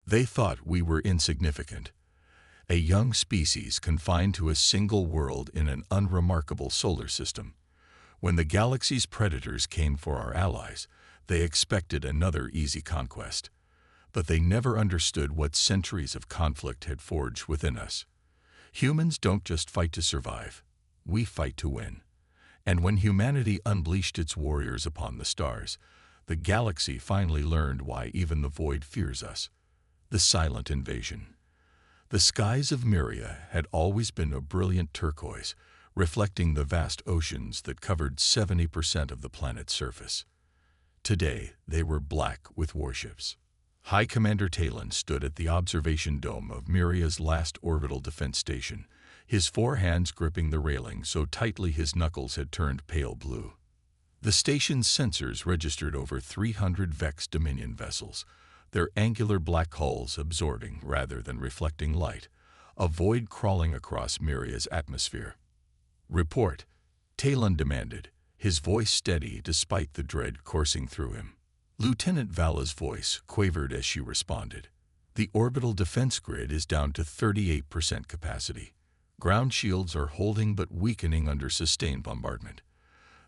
They thought we were insignificant, a young species confined to a single world in an unremarkable solar system. When the galaxy's predators came for our allies, they expected another easy conquest. But they never understood what centuries of conflict had forged within us. Humans don't just fight to survive, we fight to win. And when humanity unleashed its warriors upon the stars, the galaxy finally learned why even the void fears us. The silent invasion. The skies of Myria had always been a brilliant turquoise, reflecting the vast oceans that covered 70% of the planet's surface. Today, they were black with warships. High Commander Talon stood at the observation dome of Myria's last orbital defense station, his four hands gripping the railing so tightly his knuckles had turned pale blue. The station's sensors registered over 300 Vex Dominion vessels, their angular black hulls absorbing rather than reflecting light, a void crawling across Myria's atmosphere. "Report," Talon demanded, his voice steady despite the dread coursing through him. Lieutenant Vala's voice quavered as she responded. "The orbital defense grid is down to 38% capacity. Ground shields are holding but weakening under sustained bombardment.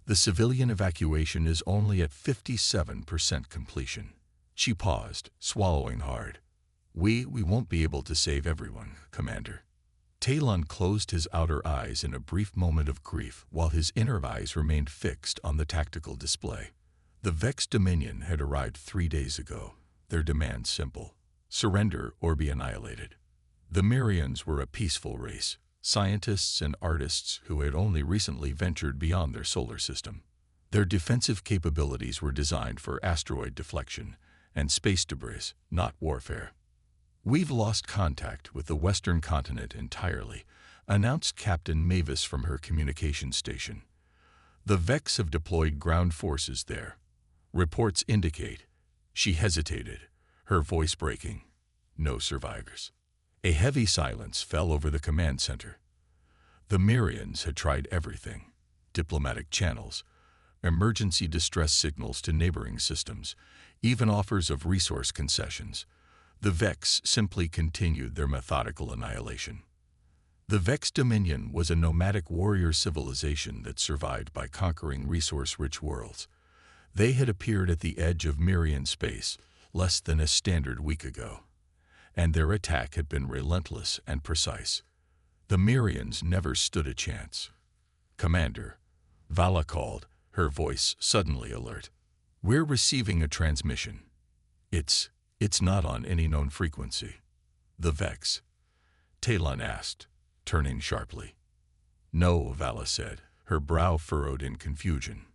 The civilian evacuation is only at 57% completion." She paused, swallowing hard. We won't be able to save everyone, Commander." Talon closed his outer eyes in a brief moment of grief while his inner eyes remained fixed on the tactical display. The Vex Dominion had arrived 3 days ago, their demand simple: surrender or be annihilated. The Myrians were a peaceful race, scientists and artists who had only recently ventured beyond their solar system. Their defensive capabilities were designed for asteroid deflection and space debris, not warfare. "We've lost contact with the western continent entirely," announced Captain Mavis from her communications station. "The Vex have deployed ground forces there. Reports indicate—" She hesitated, her voice breaking. "No survivors." A heavy silence fell over the command center. The Myrians had tried everything: diplomatic channels, emergency distress signals to neighboring systems, even offers of resource concessions. The Vex simply continued their methodical annihilation. The Vex Dominion was a nomadic warrior civilization that survived by conquering resource-rich worlds. They had appeared at the edge of Myrian space less than a standard week ago, and their attack had been relentless and precise. The Myrians never stood a chance. "Commander," Vala called, her voice suddenly alert. "We're receiving a transmission. It's not on any known frequency." "The Vex?" Talon asked, turning sharply. "No," Vala said, her brow furrowed in confusion.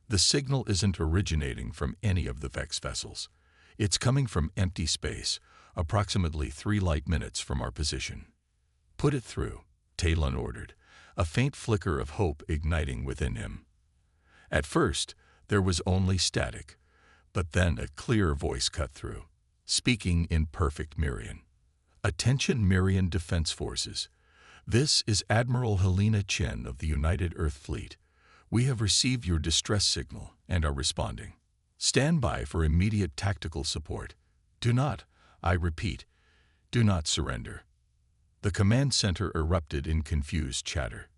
"The signal isn't originating from any of the Vex vessels. It's coming from empty space, approximately 3 light minutes from our position." "Put it through," Talon ordered, a faint flicker of hope igniting within him. At first, there was only static, but then a clear voice cut through, speaking in perfect Myrian. "Attention Myrian Defense Forces. This is Admiral Helena Chen of the United Earth Fleet. We have received your distress signal and are responding. Stand by for immediate tactical support. Do not, I repeat, do not surrender." The command center erupted in confused chatter.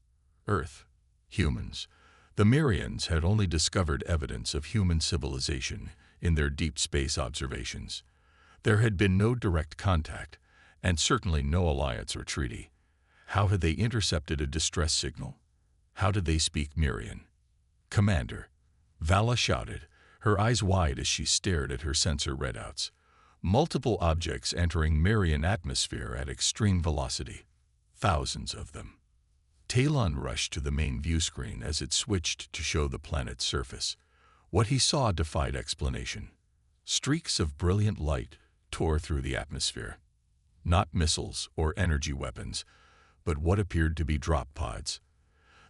Earth. Humans. The Myrians had only discovered evidence of human civilization in their deep space observations. There had been no direct contact, and certainly no alliance or treaty. How had they intercepted a distress signal? How did they speak Myrian? "Commander," Vala shouted, her eyes wide as she stared at her sensor readouts. "Multiple objects entering Myrian atmosphere at extreme velocity. Thousands of them." Talon rushed to the main view screen as it switched to show the planet's surface. What he saw defied explanation. Streaks of brilliant light tore through the atmosphere. Not missiles or energy weapons, but what appeared to be drop pods.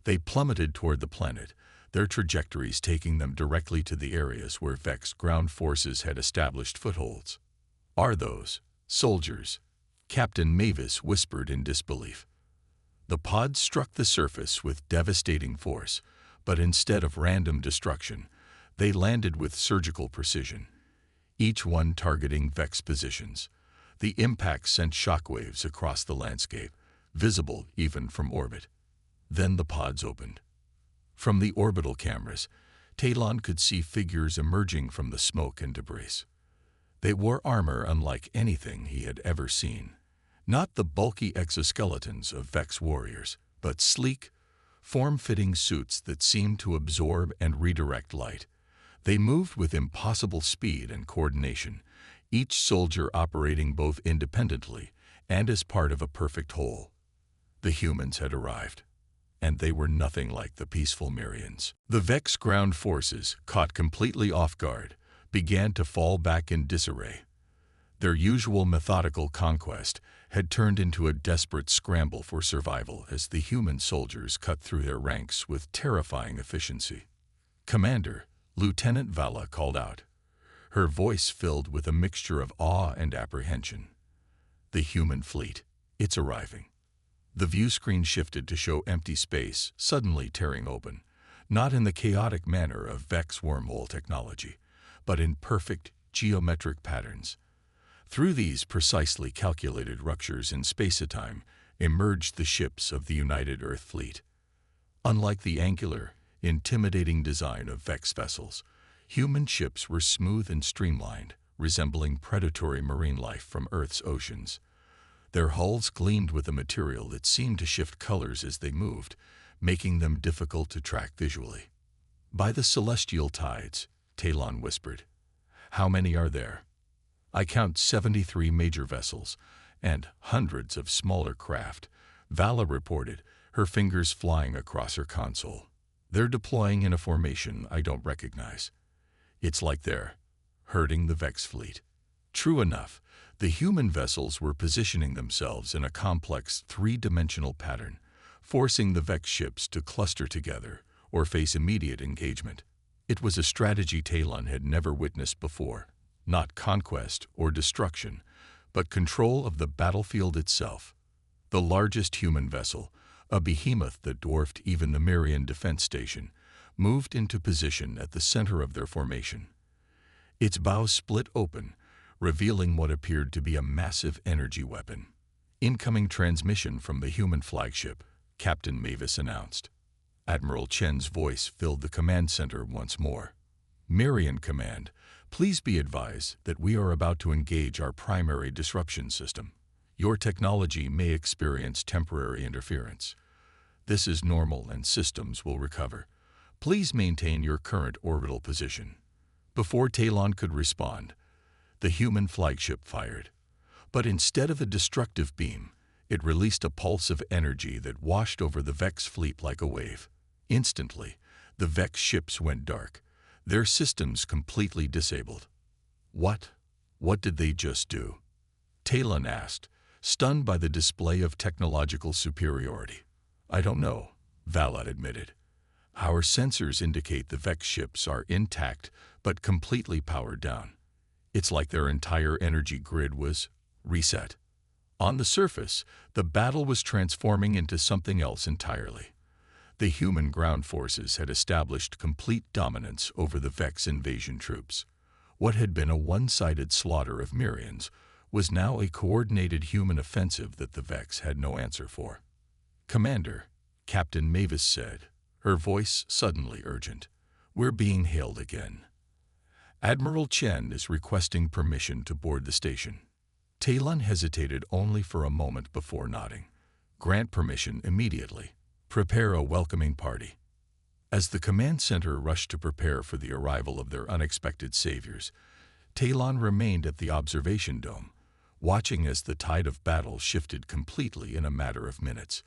They plummeted toward the planet, their trajectories taking them directly to the areas where Vex ground forces had established footholds. "Are those soldiers?" Captain Mavis whispered in disbelief. The pods struck the surface with devastating force, but instead of random destruction, they landed with surgical precision, each one targeting Vex positions. The impact sent shockwaves across the landscape, visible even from orbit. Then the pods opened. From the orbital cameras, Talon could see figures emerging from the smoke and debris. They wore armor unlike anything he had ever seen. Not the bulky exoskeletons of Vex warriors, but sleek, form-fitting suits that seemed to absorb and redirect light. They moved with impossible speed and coordination, each soldier operating both independently and as part of a perfect whole. The humans had arrived, and they were nothing like the peaceful Mirians. The Vex ground forces, caught completely off guard, began to fall back in disarray. Their usual methodical conquest had turned into a desperate scramble for survival as the human soldiers cut through their ranks with terrifying efficiency. "Commander," Lieutenant Vala called out, her voice filled with a mixture of awe and apprehension. "The human fleet, it's arriving." The view screen shifted to show empty space suddenly tearing open, not in the chaotic manner of Vex wormhole technology, but in perfect geometric patterns. Through these precisely calculated ruptures in space-time emerged the ships of the United Earth Fleet. Unlike the angular, intimidating design of Vex vessels, human ships were smooth and streamlined, resembling predatory marine life from Earth's oceans. Their hulls gleamed with a material that seemed to shift colors as they moved, making them difficult to track visually. "By the celestial tides," Talon whispered. "How many are there?" "I count 73 major vessels and hundreds of smaller craft," Vala reported, her fingers flying across her console. "They're deploying in a formation I don't recognize. It's like they're herding the Vex fleet." True enough, the human vessels were positioning themselves in a complex three-dimensional pattern, forcing the Vex ships to cluster together or face immediate engagement. It was a strategy Talon had never witnessed before. Not conquest or destruction, but control of the battlefield itself. The largest human vessel, a behemoth that dwarfed even the Mirian defense station, moved into position at the center of their formation. Its bow split open, revealing what appeared to be a massive energy weapon. "Incoming transmission from the human flagship," Captain Mavis announced. Admiral Chen's voice filled the command center once more. "Mirian Command, please be advised that we are about to engage our primary disruption system. Your technology may experience temporary interference. This is normal and systems will recover. Please maintain your current orbital position." Before Talon could respond, the human flagship fired. But instead of a destructive beam, it released a pulse of energy that washed over the Vex fleet like a wave. Instantly, the Vex ships went dark, their systems completely disabled. What did they just do?" Talon asked, stunned by the display of technological superiority. "I don't know," Vala admitted. "Our sensors indicate the Vex ships are intact but completely powered down. It's like their entire energy grid was reset. On the surface, the battle was transforming into something else entirely. The human ground forces had established complete dominance over the Vex invasion troops. What had been a one-sided slaughter of Mirians was now a coordinated human offensive that the Vex had no answer for. "Commander," Captain Mavis said, her voice suddenly urgent, "we're being hailed again. Admiral Chen is requesting permission to board the station." Talon hesitated only for a moment before nodding. "Grant permission immediately. Prepare a welcoming party." As the command center rushed to prepare for the arrival of their unexpected saviors, Talon remained at the observation dome, watching as the tide of battle shifted completely in a matter of minutes.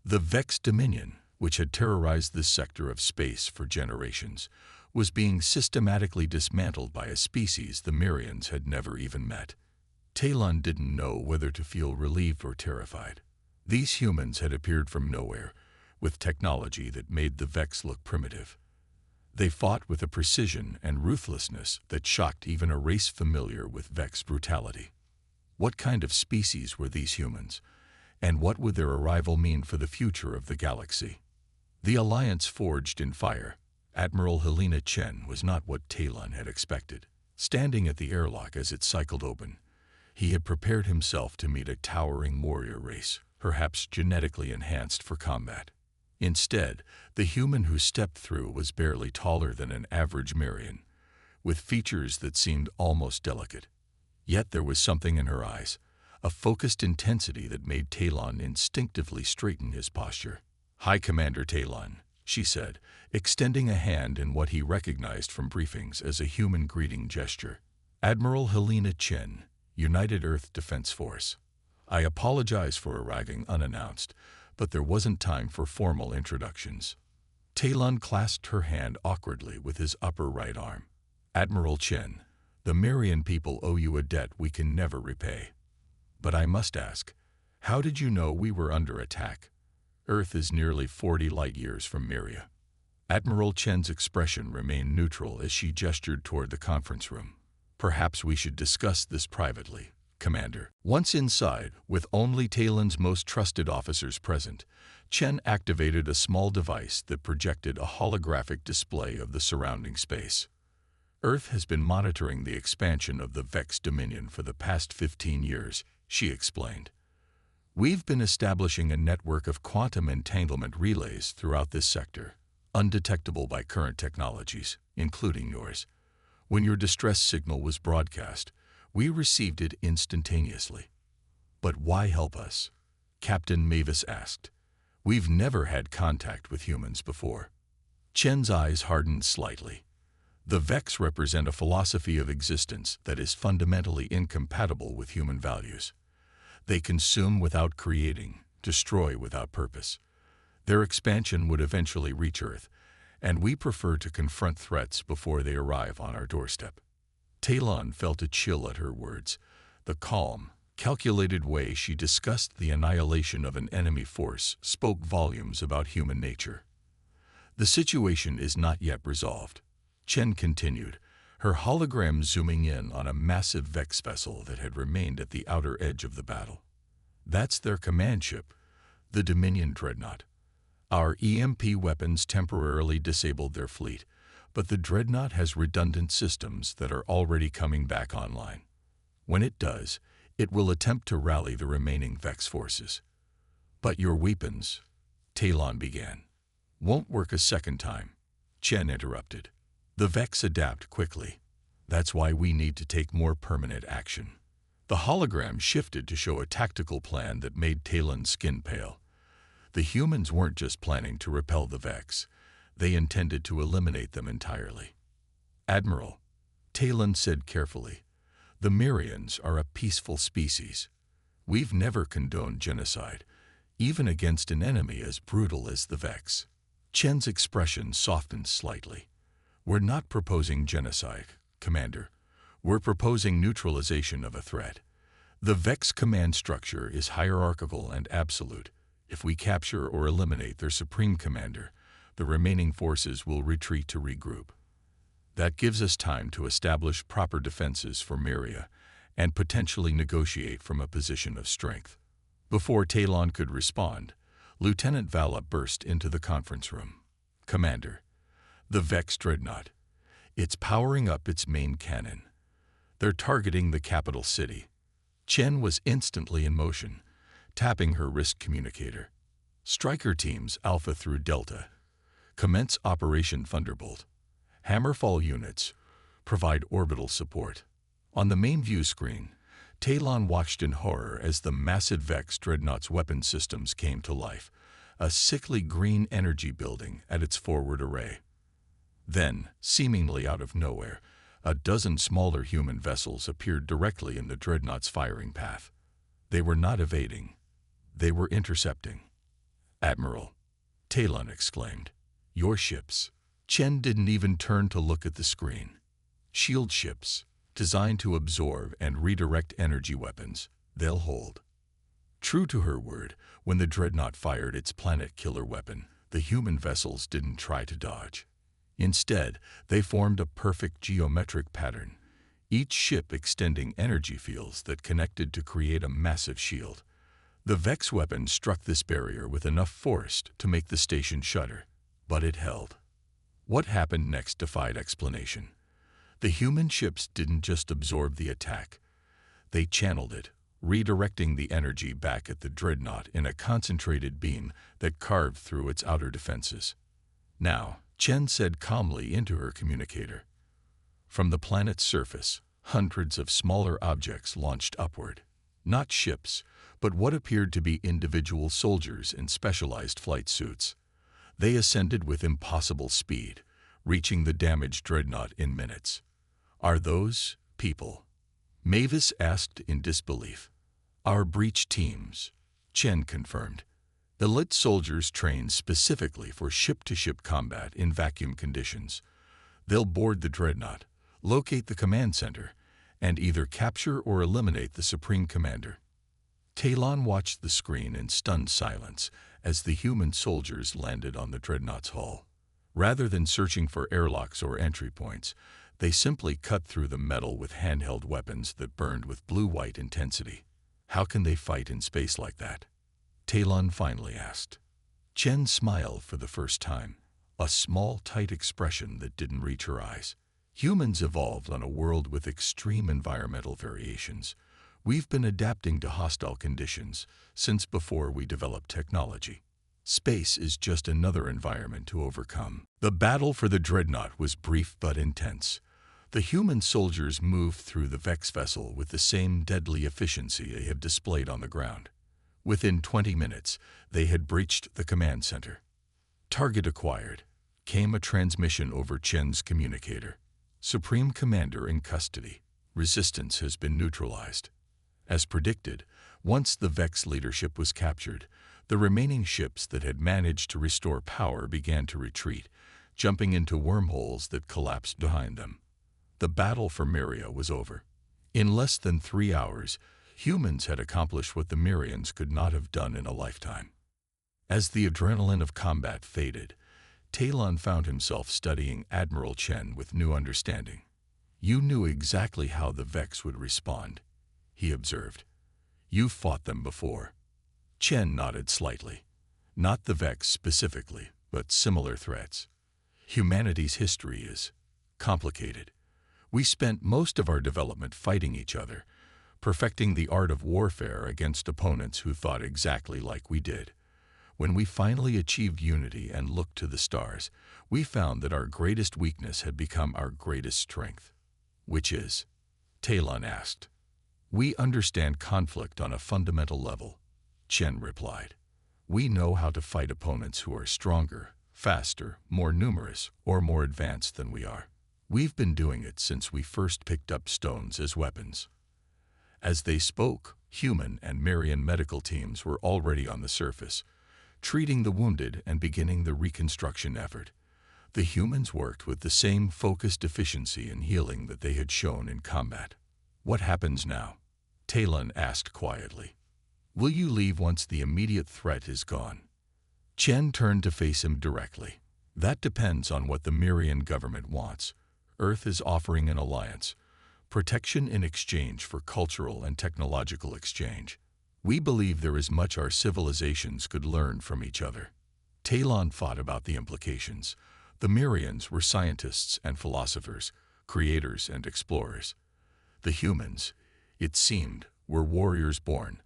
The Vex Dominion, which had terrorized this sector of space for generations, was being systematically dismantled by a species the Mirians had never even met. Talon didn't know whether to feel relieved or terrified. These humans had appeared from nowhere, with technology that made the Vex look primitive. They fought with a precision and ruthlessness that shocked even a race familiar with Vex brutality. What kind of species were these humans, and what would their arrival mean for the future of the galaxy? The alliance forged in fire. Admiral Helena Chen was not what Talon had expected. Standing at the airlock as it cycled open, He had prepared himself to meet a towering warrior race, perhaps genetically enhanced for combat. Instead, the human who stepped through was barely taller than an average Marian, with features that seemed almost delicate. Yet there was something in her eyes, a focused intensity that made Talon instinctively straighten his posture. "Hi, Commander Talon," she said, extending a hand in what he recognized from briefings as a human greeting gesture. "Admiral Helena Chen, United Earth Defense Force. I apologize for arriving unannounced, but there wasn't time for formal introductions." Talon clasped her hand awkwardly with his upper right arm. "Admiral Chen, the Marian people owe you a debt we can never repay. But I must ask, how did you know we were under attack? Earth is nearly 40 light-years from Myria." Admiral Chen's expression remained neutral as she gestured toward the conference room. "Perhaps we should discuss this privately, Commander." Once inside, with only Talon's most trusted officers present, Chen activated a small device that projected a holographic display of the surrounding space. "Earth has been monitoring the expansion of the Vex Dominion for the past 15 years, she explained. "We've been establishing a network of quantum entanglement relays throughout this sector, undetectable by current technologies, including yours. When your distress signal was broadcast, we received it instantaneously." "But why help us?" Captain Mavis asked. "We've never had contact with humans before." Chen's eyes hardened slightly. "The Vex represent a philosophy of existence that is fundamentally incompatible with human values. They consume without creating, destroy without purpose. Their expansion would eventually reach Earth, and we prefer to confront threats before they arrive on our doorstep." Talon felt a chill at her words. The calm, calculated way she discussed the annihilation of an enemy force spoke volumes about human nature. "The situation is not yet resolved," Chen continued, her hologram zooming in on a massive Vex vessel that had remained at the outer edge of the battle. "That's their command ship, the Dominion Dreadnought. Our EMP weapons temporarily disabled their fleet, but the Dreadnought has redundant systems that are already coming back online. When it does, it will attempt to rally the remaining Vex forces." "But your weapons," Talon began. "Won't work a second time," Chen interrupted. "The Vex adapt quickly. That's why we need to take more permanent action." The hologram shifted to show a tactical plan that made Talon's skin pale. The humans weren't just planning to repel the Vex. They intended to eliminate them entirely. "Admiral," Talon said carefully, "the Myrians are a peaceful species. We've never condoned genocide, even against an enemy as brutal as the Vex." Chen's expression softened slightly. "We're not proposing genocide, Commander. We're proposing neutralization of a threat. The Vex command structure is hierarchical and absolute. If we capture or eliminate their supreme commander, the remaining forces will retreat to regroup. That gives us time to establish proper defenses for Myria and potentially negotiate from a position of strength." Before Talon could respond, Lieutenant Vala burst into the conference room. "Commander, the Vex Dreadnought. It's powering up its main cannon. They're targeting the capital city." Chen was instantly in motion, tapping her wrist communicator. "Striker teams Alpha through Delta. Commence Operation Thunderbolt. Hammerfall units. Provide orbital support." On the main view screen, Talon watched in horror as the massive Vex Dreadnought's weapon systems came to life, a sickly green energy building at its forward array. Then, seemingly out of nowhere, a dozen smaller human vessels appeared directly in the Dreadnought's firing path. They were not evading. They were intercepting. "Admiral," Talon exclaimed, "your ships." Chen didn't even turn to look at the screen. "Shield ships, designed to absorb and redirect energy weapons. They'll hold." True to her word, when the Dreadnought fired its planet-killer weapon, the human vessels didn't try to dodge. Instead, they formed a perfect geometric pattern, each ship extending energy fields that connected to create a massive shield. The Vex weapon struck this barrier with enough force to make the station shudder, but it held. What happened next defied explanation. The human ships didn't just absorb the attack. They channeled it, redirecting the energy back at the dreadnought in a concentrated beam that carved through its outer defenses. "Now," Chen said calmly into her communicator. From the planet's surface, hundreds of smaller objects launched upward. Not ships, but what appeared to be individual soldiers in specialized flight suits. They ascended with impossible speed, reaching the damaged dreadnought in minutes. "Are those people?" Mavis asked in disbelief. "Our breach teams," Chen confirmed. "Elite soldiers trained specifically for ship-to-ship combat in vacuum conditions. They'll board the dreadnought, locate the command center, and either capture or eliminate the Supreme Commander." Talon watched the screen in stunned silence as the human soldiers landed on the dreadnought's hull. Rather than searching for airlocks or entry points, they simply cut through the metal with handheld weapons that burned with blue-white intensity. "How can they fight in space like that?" Talon finally asked. Chen smiled for the first time, a small, tight expression that didn't reach her eyes. "Humans evolved on a world with extreme environmental variations. We've been adapting to hostile conditions since before we developed technology. Space is just another environment to overcome." The battle for the dreadnought was brief but intense. The human soldiers moved through the Vex vessel with the same deadly efficiency they had displayed on the ground. Within 20 minutes, they had breached the command center. "Target acquired," came a transmission over Chen's communicator. "Supreme Commander in custody. Resistance has been neutralized." As predicted, once the Vex leadership was captured, the remaining ships that had managed to restore power began to retreat, jumping into wormholes that collapsed behind them. The battle for Myria was over. In less than 3 hours, humans had accomplished what the Myrians could not have done in a lifetime. As the adrenaline of combat faded, Talon found himself studying Admiral Chen with new understanding. "You knew exactly how the Vex would respond," he observed. "You fought them before." Chen nodded slightly. "Not the Vex specifically, but similar threats. Humanity's history is complicated. We spent most of our development fighting each other, perfecting the art of warfare against opponents who thought exactly like we did. When we finally achieved unity and looked to the stars, we found that our greatest weakness had become our greatest strength." "Which is?" Talon asked. "We understand conflict on a fundamental level," Chen replied. "We know how to fight opponents who are stronger, faster, more numerous, or more advanced than we are. We've been doing it since we first picked up stones as weapons." As they spoke, human and Myrian medical teams were already on the surface, treating the wounded and beginning the reconstruction effort. The humans worked with the same focused efficiency and healing that they had shown in combat. "What happens now?" Talon asked quietly. "Will you leave once the immediate threat is gone?" Chen turned to face him directly. "That depends on what the Myrian government wants. Earth is offering an alliance, protection in exchange for cultural and technological exchange. We believe there is much our civilizations could learn from each other." Talon thought about the implications. The Myrians were scientists and philosophers, creators and explorers. The humans, it seemed, were warriors born,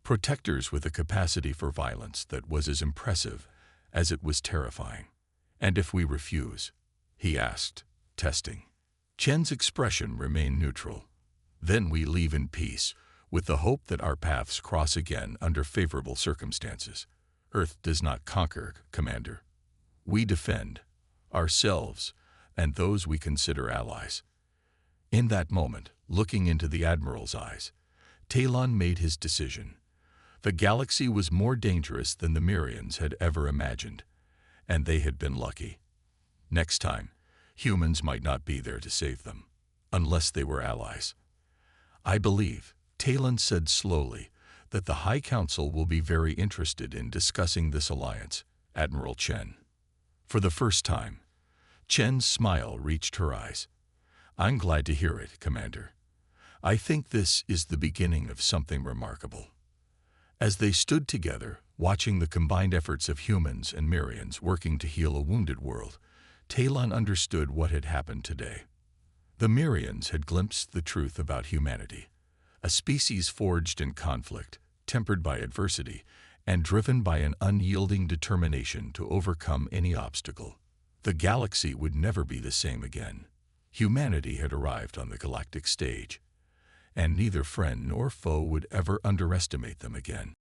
protectors with a capacity for violence that was as impressive as it was terrifying. "And if we refuse?" he asked, testing. Chen's expression remained neutral. "Then we leave in peace, with the hope that our paths cross again under favorable circumstances. Earth does not conquer, Commander. We defend ourselves and those we consider allies." In that moment, looking into the Admiral's eyes, Talon made his decision. The galaxy was more dangerous than the Myrians had ever imagined, and they had been lucky. Next time, humans might not be there to save them, unless they were allies. "I believe," Talon said slowly, "that the High Council will be very interested in discussing this alliance, Admiral Chen." For the first time, Chen's smile reached her eyes. "I'm glad to hear it, Commander. I think this is the beginning of something remarkable." As they stood together, watching the combined efforts of humans and Myrians working to heal a wounded world, Talon understood what had happened today. The Myrians had glimpsed the truth about humanity, a species forged in conflict, tempered by adversity, and driven by an unyielding determination to overcome any obstacle. The galaxy would never be the same again. Humanity had arrived on the galactic stage, and neither friend nor foe would ever underestimate them again.